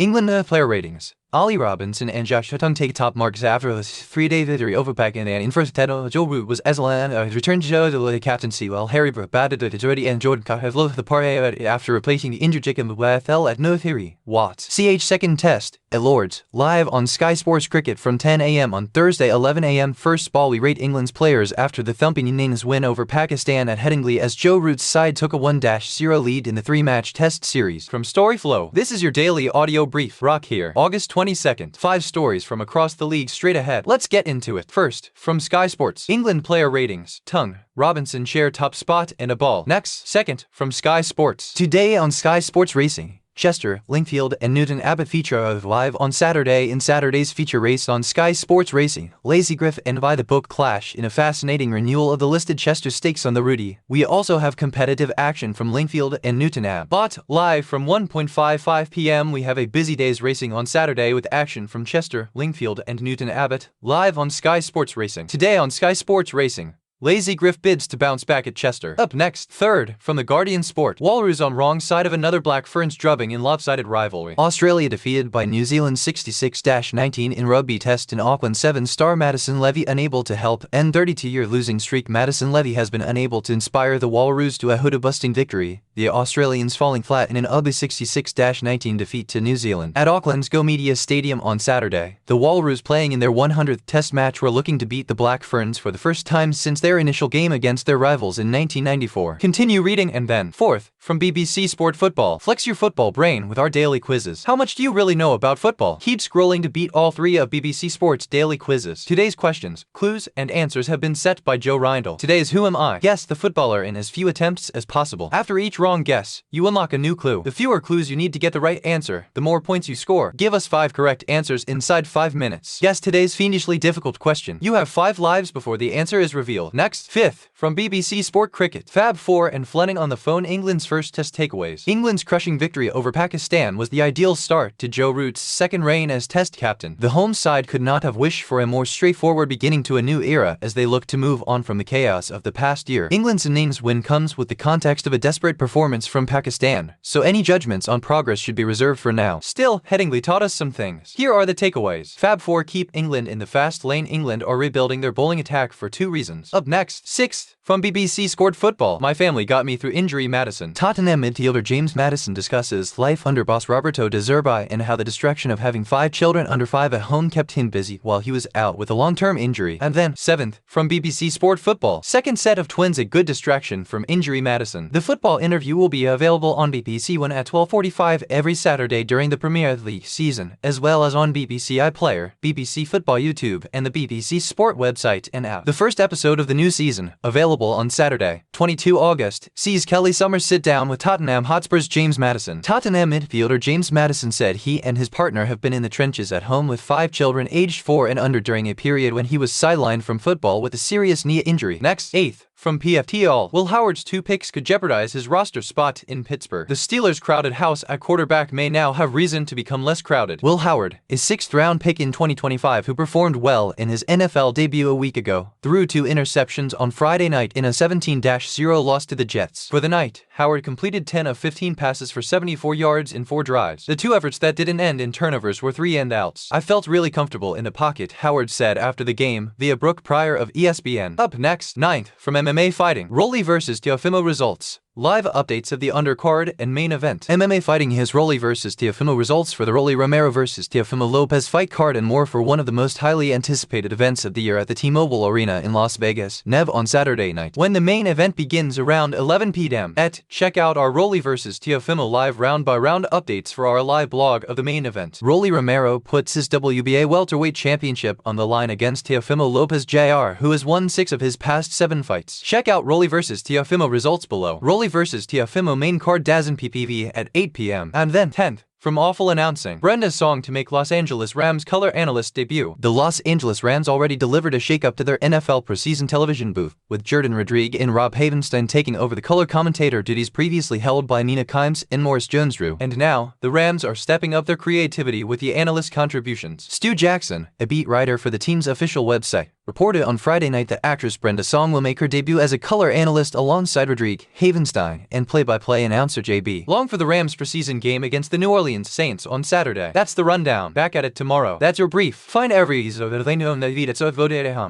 England player ratings. Ollie Robinson and Josh Hutton take top marks after a 3-day victory over Pakistan in first test. Joe Root was excellent, returned to the captaincy, while Harry Brook batted at Jordan and Jordan Cox have left the party after replacing the injured Jacob Bethell at no theory. Watts. CH second test at Lords, live on Sky Sports Cricket from 10 a.m. on Thursday 11 a.m. First ball, we rate England's players after the thumping innings win over Pakistan at Headingley as Joe Root's side took a 1-0 lead in the 3-match test series. From storyflo, this is your daily audio brief. Rock here. August 22nd. 5 stories from across the league straight ahead. Let's get into it. First, from Sky Sports. England player ratings. Tongue. Robinson share top spot and a ball. Next, second, from Sky Sports. Today on Sky Sports Racing. Chester, Lingfield and Newton Abbot feature of live on Saturday in Saturday's feature race on Sky Sports Racing. Lazy Griff and By the Book clash in a fascinating renewal of the listed Chester Stakes on the Rudy. We also have competitive action from Lingfield and Newton Abbot. Live from 1:55 p.m. we have a busy day's racing on Saturday with action from Chester, Lingfield and Newton Abbot. Live on Sky Sports Racing. Today on Sky Sports Racing. Lazy Griff bids to bounce back at Chester. Up next, third, from the Guardian Sport. Walrus on wrong side of another Black Ferns drubbing in lopsided rivalry. Australia defeated by New Zealand 66-19 in rugby test in Auckland. 7-star Madison Levy unable to help end 32-year losing streak. Madison Levy has been unable to inspire the Walrus to a hoodoo-busting victory, the Australians falling flat in an ugly 66-19 defeat to New Zealand. At Auckland's Go Media Stadium on Saturday, the Walrus, playing in their 100th test match, were looking to beat the Black Ferns for the first time since their initial game against their rivals in 1994. Continue reading. And then, fourth, from BBC Sport Football. Flex your football brain with our daily quizzes. How much do you really know about football? Keep scrolling to beat all 3 of BBC Sport's daily quizzes. Today's questions, clues, and answers have been set by Joe Rindle. Today's Who Am I? Guess the footballer in as few attempts as possible. After each wrong guess, you unlock a new clue. The fewer clues you need to get the right answer, the more points you score. Give us 5 correct answers inside 5 minutes. Guess today's fiendishly difficult question. You have 5 lives before the answer is revealed. Next, fifth, from BBC Sport Cricket. Fab 4 and Fleming on the phone. England's first test takeaways. England's crushing victory over Pakistan was the ideal start to Joe Root's second reign as test captain. The home side could not have wished for a more straightforward beginning to a new era as they look to move on from the chaos of the past year. England's innings win comes with the context of a desperate performance from Pakistan, so any judgments on progress should be reserved for now. Still, Headingley taught us some things. Here are the takeaways. Fab 4 keep England in the fast lane. England are rebuilding their bowling attack for 2 reasons. Up next, sixth, from BBC Sport Football. My family got me through injury. Madison. Tottenham midfielder James Maddison discusses life under boss Roberto De Zerbi and how the distraction of having 5 children under 5 at home kept him busy while he was out with a long-term injury. And then, seventh, from BBC Sport Football. Second set of twins, a good distraction from injury. Madison. The football interview will be available on BBC One at 12:45 every Saturday during the Premier League season, as well as on BBC iPlayer, BBC Football YouTube, and the BBC Sport website and app. The first episode of the new season, available on Saturday, 22 August, sees Kelly Summers sit down with Tottenham Hotspur's James Maddison. Tottenham midfielder James Maddison said he and his partner have been in the trenches at home with 5 children aged 4 and under during a period when he was sidelined from football with a serious knee injury. Next, eighth, from PFTL. Will Howard's 2 picks could jeopardize his roster spot in Pittsburgh. The Steelers' crowded house at quarterback may now have reason to become less crowded. Will Howard, a 6th-round pick in 2025 who performed well in his NFL debut a week ago, threw 2 interceptions on Friday night in a 17-0 loss to the Jets. For the night, Howard completed 10 of 15 passes for 74 yards in 4 drives. The 2 efforts that didn't end in turnovers were 3 end outs. I felt really comfortable in the pocket, Howard said after the game via Brooke Pryor of ESPN. Up next, ninth, from MMA fighting. Rolly vs. Teofimo results. Live updates of the undercard and main event. MMA fighting has Rolly vs. Teofimo results for the Rolly Romero vs. Teofimo Lopez fight card and more for one of the most highly anticipated events of the year at the T-Mobile Arena in Las Vegas, Nev, on Saturday night. When the main event begins around 11 p.m. Check out our Rolly vs. Teofimo live round-by-round updates for our live blog of the main event. Rolly Romero puts his WBA welterweight championship on the line against Teofimo Lopez Jr., who has won 6 of his past 7 fights. Check out Rolly vs. Teofimo results below. Rolly vs. Teofimo main card DAZN PPV at 8 p.m. And then 10th, from Awful announcing. Brenda's song to make Los Angeles Rams color analyst debut. The Los Angeles Rams already delivered a shakeup to their NFL preseason television booth, with Jordan Rodriguez and Rob Havenstein taking over the color commentator duties previously held by Nina Kimes and Morris Jones-Drew. And now, the Rams are stepping up their creativity with the analyst contributions. Stu Jackson, a beat writer for the team's official website, reported on Friday night that actress Brenda Song will make her debut as a color analyst alongside Rodrigue Havenstein and play-by-play announcer JB Long for the Rams preseason game against the New Orleans Saints on Saturday. That's the rundown. Back at it tomorrow. That's your brief. Find every episode of Lingfield and Newton Abbot.